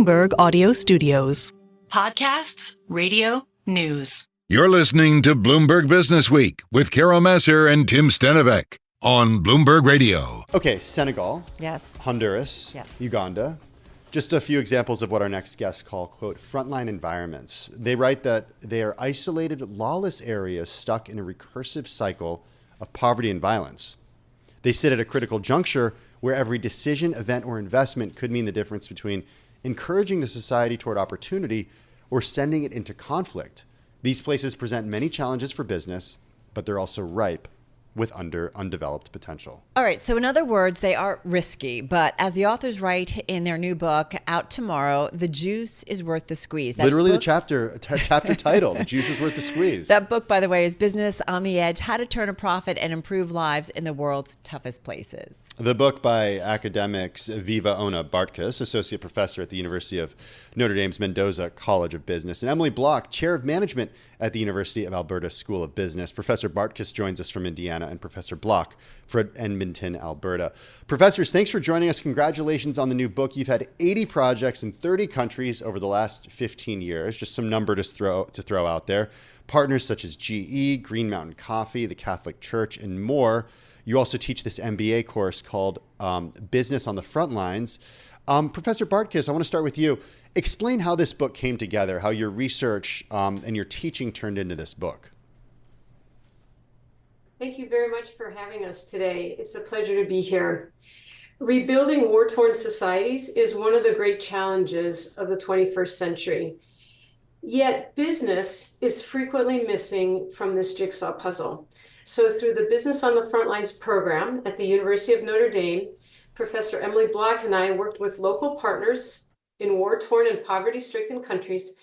Bloomberg Audio Studios. Podcasts, radio, news. You're listening to Bloomberg Businessweek with Massar and Tim Stenovec on Bloomberg Radio. Okay, Senegal. Yes. Honduras. Yes. Uganda. Just a few examples of what our next guests call, quote, frontline environments. They write that they are isolated, lawless areas stuck in a recursive cycle of poverty and violence. They sit at a critical juncture where every decision, event, or investment could mean the difference between encouraging the society toward opportunity or sending it into conflict. These places present many challenges for business, but they're also ripe with undeveloped potential. All right. So in other words, they are risky, but as the authors write in their new book out tomorrow, the juice is worth the squeeze. Literally the chapter title, The Juice is Worth the Squeeze. That book, by the way, is Business on the Edge, How to Turn a Profit and Improve Lives in the World's Toughest Places. The book by academics Viva Bartkus, associate professor at the University of Notre Dame's Mendoza College of Business, and Emily Block, chair of management at the University of Alberta School of Business. Professor Bartkus joins us from Indiana and Professor Block for Edmonton, Alberta. Professors, thanks for joining us. Congratulations on the new book. You've had 80 projects in 30 countries over the last 15 years. Just some number to throw out there. Partners such as GE, Green Mountain Coffee, the Catholic Church, and more. You also teach this MBA course called Business on the Front Lines. Professor Bartkus, I want to start with you. Explain how this book came together, how your research and your teaching turned into this book. Thank you very much for having us today. It's a pleasure to be here. Rebuilding war-torn societies is one of the great challenges of the 21st century. Yet business is frequently missing from this jigsaw puzzle. So through the Business on the Front Lines program at the University of Notre Dame, Professor Emily Block and I worked with local partners in war-torn and poverty-stricken countries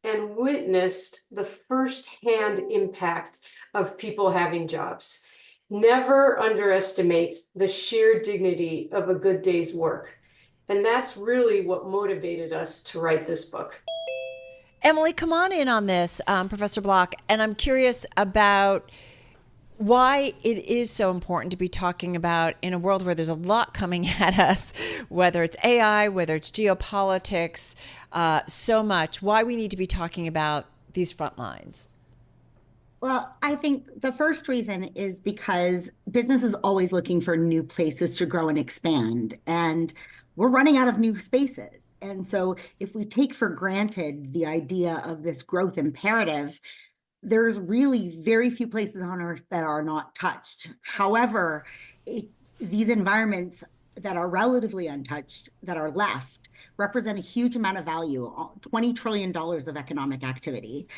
and witnessed the first-hand impact of people having jobs. Never underestimate the sheer dignity of a good day's work. And that's really what motivated us to write this book. Emily, come on in on this, Professor Block. And I'm curious about why it is so important to be talking about in a world where there's a lot coming at us, whether it's AI, whether it's geopolitics, so much, why we need to be talking about these front lines. Well, I think the first reason is because business is always looking for new places to grow and expand, and we're running out of new spaces. And so if we take for granted the idea of this growth imperative, there's really very few places on Earth that are not touched. However, these environments that are relatively untouched, that are left, represent a huge amount of value, $20 trillion of economic activity.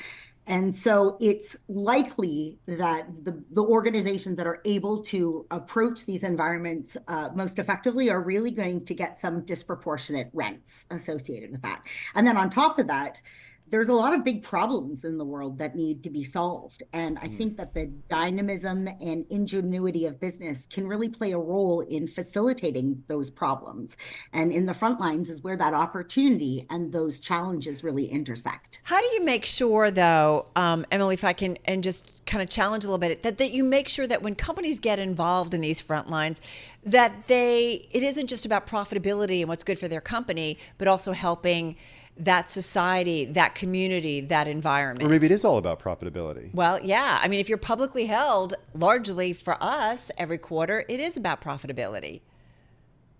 And so it's likely that the organizations that are able to approach these environments most effectively are really going to get some disproportionate rents associated with that. And then on top of that, there's a lot of big problems in the world that need to be solved. And I think that the dynamism and ingenuity of business can really play a role in facilitating those problems. And in the front lines is where that opportunity and those challenges really intersect. How do you make sure, though, Emily, if I can, and just kind of challenge a little bit, that you make sure that when companies get involved in these front lines, that it isn't just about profitability and what's good for their company, but also helping that society, that community, that environment? Or maybe it is all about profitability. Well, yeah. I mean, if you're publicly held, largely for us every quarter, it is about profitability.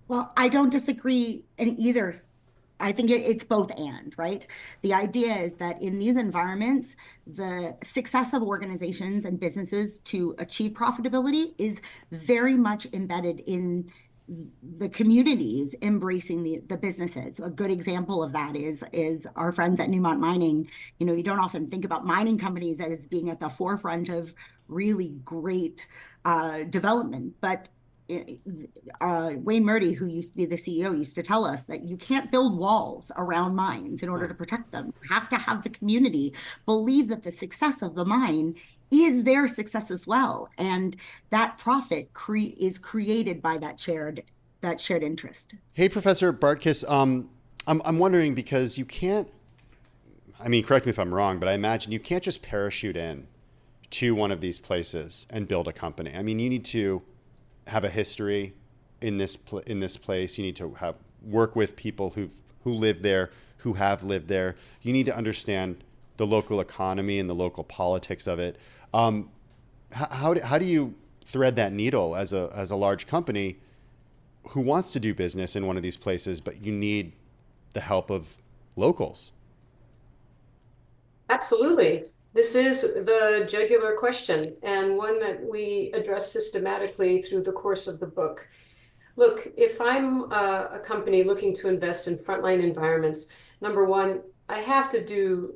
Well, I don't disagree in either. I think it's both and, right? The idea is that in these environments, the success of organizations and businesses to achieve profitability is very much embedded in the communities embracing the businesses. A good example of that is our friends at Newmont Mining. You know, you don't often think about mining companies as being at the forefront of really great development, but Wayne Murdy, who used to be the CEO, used to tell us that you can't build walls around mines in order to protect them. You have to have the community believe that the success of the mine is their success as well, and that profit is created by that shared interest. Hey, Professor Bartkus, I'm wondering, because you can't, I mean, correct me if I'm wrong, but I imagine you can't just parachute in to one of these places and build a company. I mean, you need to have a history in this place. You need to have work with people who live there, who have lived there. You need to understand the local economy and the local politics of it. How do you thread that needle as a large company who wants to do business in one of these places, but you need the help of locals? Absolutely. This is the jugular question, and one that we address systematically through the course of the book. Look, if I'm a company looking to invest in frontline environments, number one, I have to do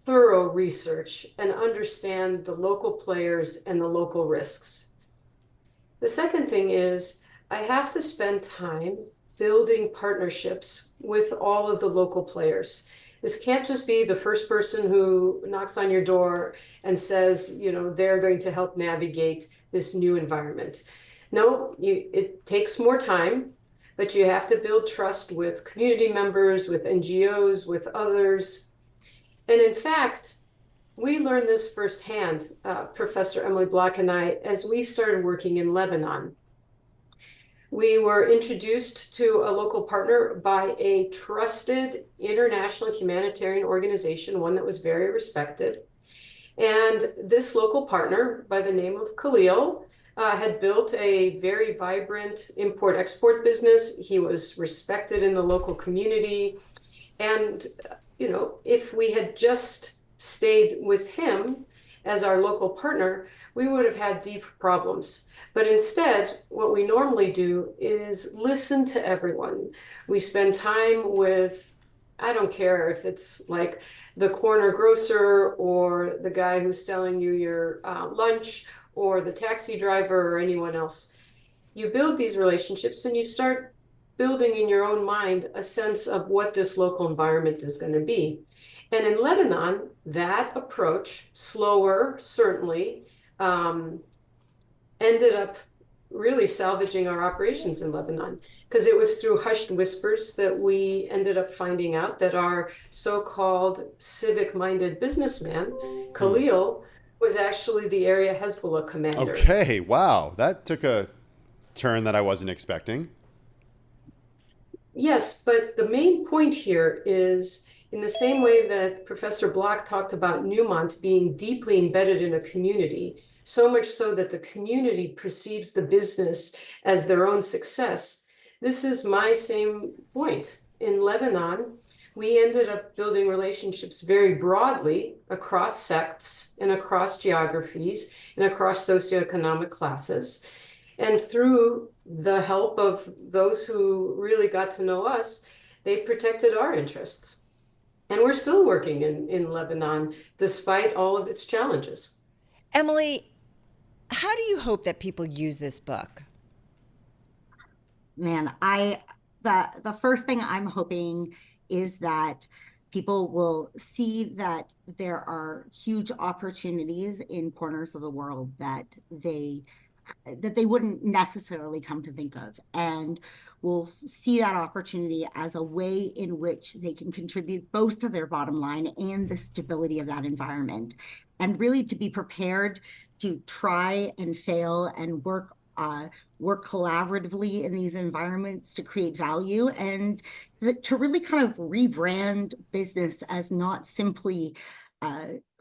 thorough research and understand the local players and the local risks. The second thing is I have to spend time building partnerships with all of the local players. This can't just be the first person who knocks on your door and says, they're going to help navigate this new environment. No, it takes more time, but you have to build trust with community members, with NGOs, with others. And in fact, we learned this firsthand, Professor Emily Block and I, as we started working in Lebanon. We were introduced to a local partner by a trusted international humanitarian organization, one that was very respected. And this local partner, by the name of Khalil, had built a very vibrant import-export business. He was respected in the local community. And, if we had just stayed with him as our local partner, we would have had deep problems. But instead, what we normally do is listen to everyone. We spend time with, I don't care if it's like the corner grocer or the guy who's selling you your lunch or the taxi driver or anyone else. You build these relationships and you start building in your own mind a sense of what this local environment is going to be. And in Lebanon, that approach, slower, certainly, ended up really salvaging our operations in Lebanon, because it was through hushed whispers that we ended up finding out that our so-called civic-minded businessman, Khalil, was actually the area Hezbollah commander. Okay, wow. That took a turn that I wasn't expecting. Yes, but the main point here is, in the same way that Professor Block talked about Newmont being deeply embedded in a community, so much so that the community perceives the business as their own success, this is my same point. In Lebanon, we ended up building relationships very broadly across sects and across geographies and across socioeconomic classes. And through the help of those who really got to know us, they protected our interests. And we're still working in Lebanon, despite all of its challenges. Emily, how do you hope that people use this book? Man, the first thing I'm hoping is that people will see that there are huge opportunities in corners of the world that they wouldn't necessarily come to think of, and will see that opportunity as a way in which they can contribute both to their bottom line and the stability of that environment, and really to be prepared to try and fail and work collaboratively in these environments to create value, and to really kind of rebrand business as not simply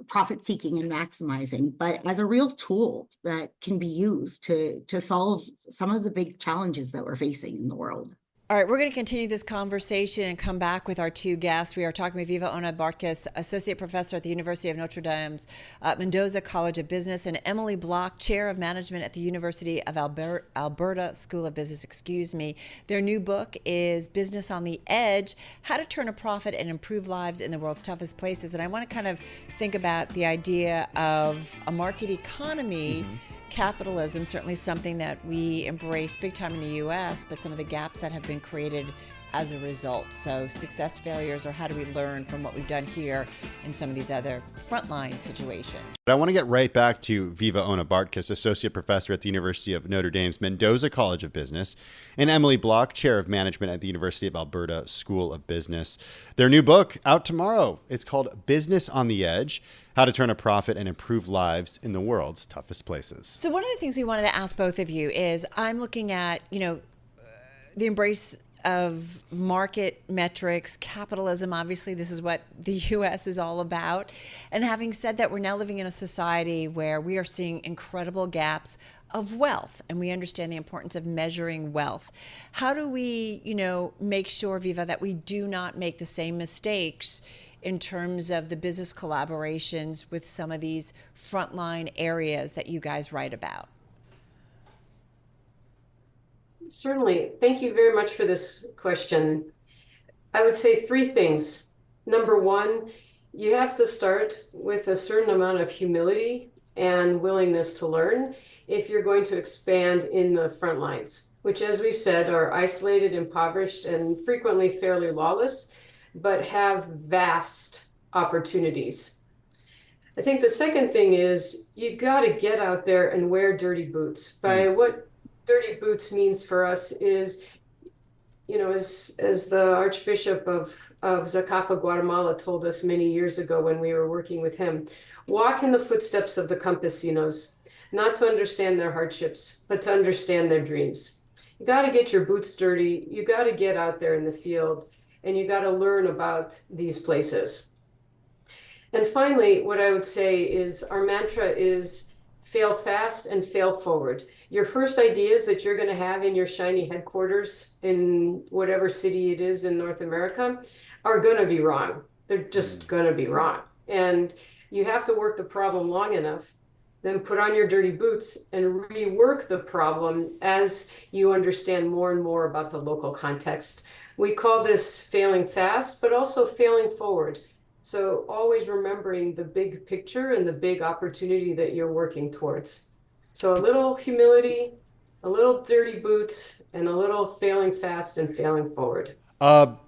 profit seeking and maximizing, but as a real tool that can be used to solve some of the big challenges that we're facing in the world. All right, we're going to continue this conversation and come back with our two guests. We are talking with Viva Bartkus, Associate Professor at the University of Notre Dame's Mendoza College of Business, and Emily Block, Chair of Management at the University of Alberta School of Business. Their new book is Business on the Edge, How to Turn a Profit and Improve Lives in the World's Toughest Places. And I want to kind of think about the idea of a market economy. Capitalism, certainly something that we embrace big time in the U.S., but some of the gaps that have been created as a result. So success, failures, or how do we learn from what we've done here in some of these other frontline situations? I want to get right back to Viva Bartkus, Associate Professor at the University of Notre Dame's Mendoza College of Business, and Emily Block, Chair of Management at the University of Alberta School of Business. Their new book, out tomorrow. It's called Business on the Edge, How to Turn a Profit and Improve Lives in the World's Toughest Places. So one of the things we wanted to ask both of you is, I'm looking at, the embrace of market metrics, capitalism. Obviously, this is what the US is all about. And having said that, we're now living in a society where we are seeing incredible gaps of wealth, and we understand the importance of measuring wealth. How do we, make sure, Viva, that we do not make the same mistakes in terms of the business collaborations with some of these frontline areas that you guys write about? Certainly. Thank you very much for this question. I would say three things. Number one, you have to start with a certain amount of humility and willingness to learn if you're going to expand in the front lines, which, as we've said, are isolated, impoverished, and frequently fairly lawless, but have vast opportunities. I think the second thing is you got to get out there and wear dirty boots. By what dirty boots means for us is, as the Archbishop of Zacapa, Guatemala told us many years ago when we were working with him, walk in the footsteps of the campesinos, not to understand their hardships, but to understand their dreams. You got to get your boots dirty. You got to get out there in the field, and you got to learn about these places. And finally, what I would say is our mantra is fail fast and fail forward. Your first ideas that you're going to have in your shiny headquarters in whatever city it is in North America are going to be wrong. They're just going to be wrong. And you have to work the problem long enough, then put on your dirty boots and rework the problem as you understand more and more about the local context. We call this failing fast, but also failing forward. So always remembering the big picture and the big opportunity that you're working towards. So a little humility, a little dirty boots, and a little failing fast and failing forward.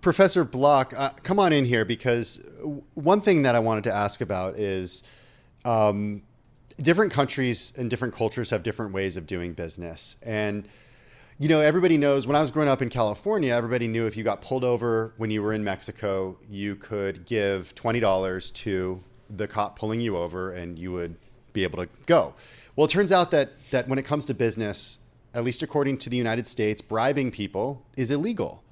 Professor Block, come on in here, because one thing that I wanted to ask about is different countries and different cultures have different ways of doing business. And everybody knows, when I was growing up in California, everybody knew if you got pulled over when you were in Mexico, you could give $20 to the cop pulling you over and you would be able to go. Well, it turns out that when it comes to business, at least according to the United States, bribing people is illegal.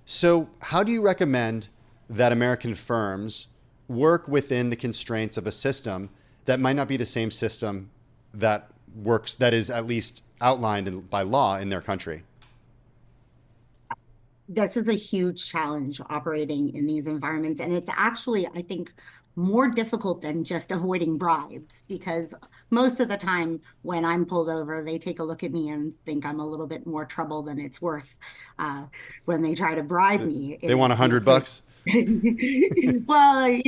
So how do you recommend that American firms work within the constraints of a system that might not be the same system that works, that is at least outlined by law in their country? This is a huge challenge operating in these environments. And it's actually, I think, more difficult than just avoiding bribes, because most of the time when I'm pulled over, they take a look at me and think I'm a little bit more trouble than it's worth when they try to bribe me. They want $100? Well,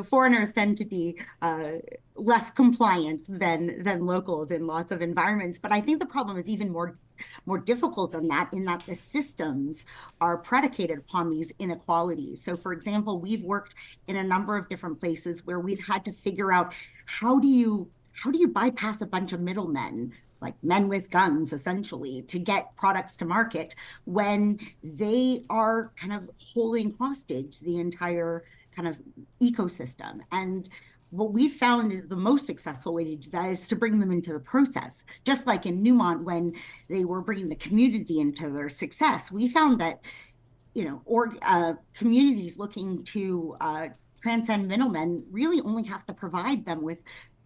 foreigners tend to be less compliant than locals in lots of environments. But I think the problem is even more difficult than that, in that the systems are predicated upon these inequalities. So, for example, we've worked in a number of different places where we've had to figure out how do you bypass a bunch of middlemen, like men with guns, essentially, to get products to market when they are kind of holding hostage the entire kind of ecosystem. And what we found is the most successful way to do that is to bring them into the process. Just like in Newmont, when they were bringing the community into their success, we found that, communities looking to transcend middlemen really only have to provide them with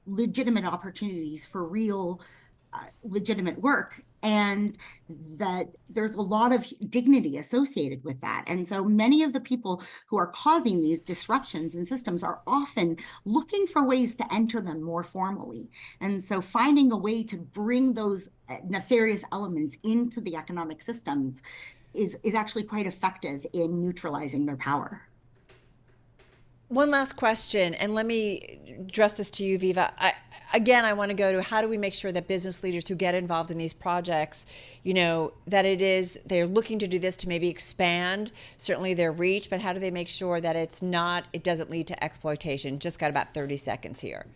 legitimate opportunities for real legitimate work, and that there's a lot of dignity associated with that. And so many of the people who are causing these disruptions in systems are often looking for ways to enter them more formally. And so finding a way to bring those nefarious elements into the economic systems is actually quite effective in neutralizing their power. One last question, and let me address this to you, Viva. I want to go to, how do we make sure that business leaders who get involved in these projects, that they're looking to do this to maybe expand certainly their reach, but how do they make sure that it doesn't lead to exploitation? Just got about 30 seconds here.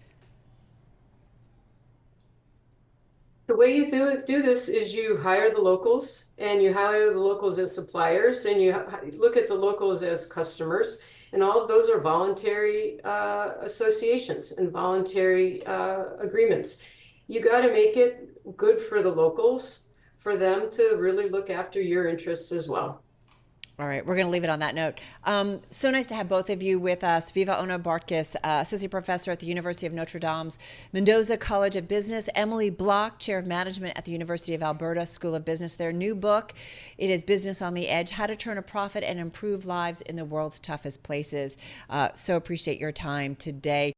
The way you do this is you hire the locals, and you hire the locals as suppliers, and you look at the locals as customers. And all of those are voluntary associations and voluntary agreements. You got to make it good for the locals, for them to really look after your interests as well. All right, we're going to leave it on that note. So nice to have both of you with us. Viva Bartkus, Associate Professor at the University of Notre Dame's Mendoza College of Business. Emily Block, Chair of Management at the University of Alberta School of Business. Their new book, it is Business on the Edge, How to Turn a Profit and Improve Lives in the World's Toughest Places. So appreciate your time today.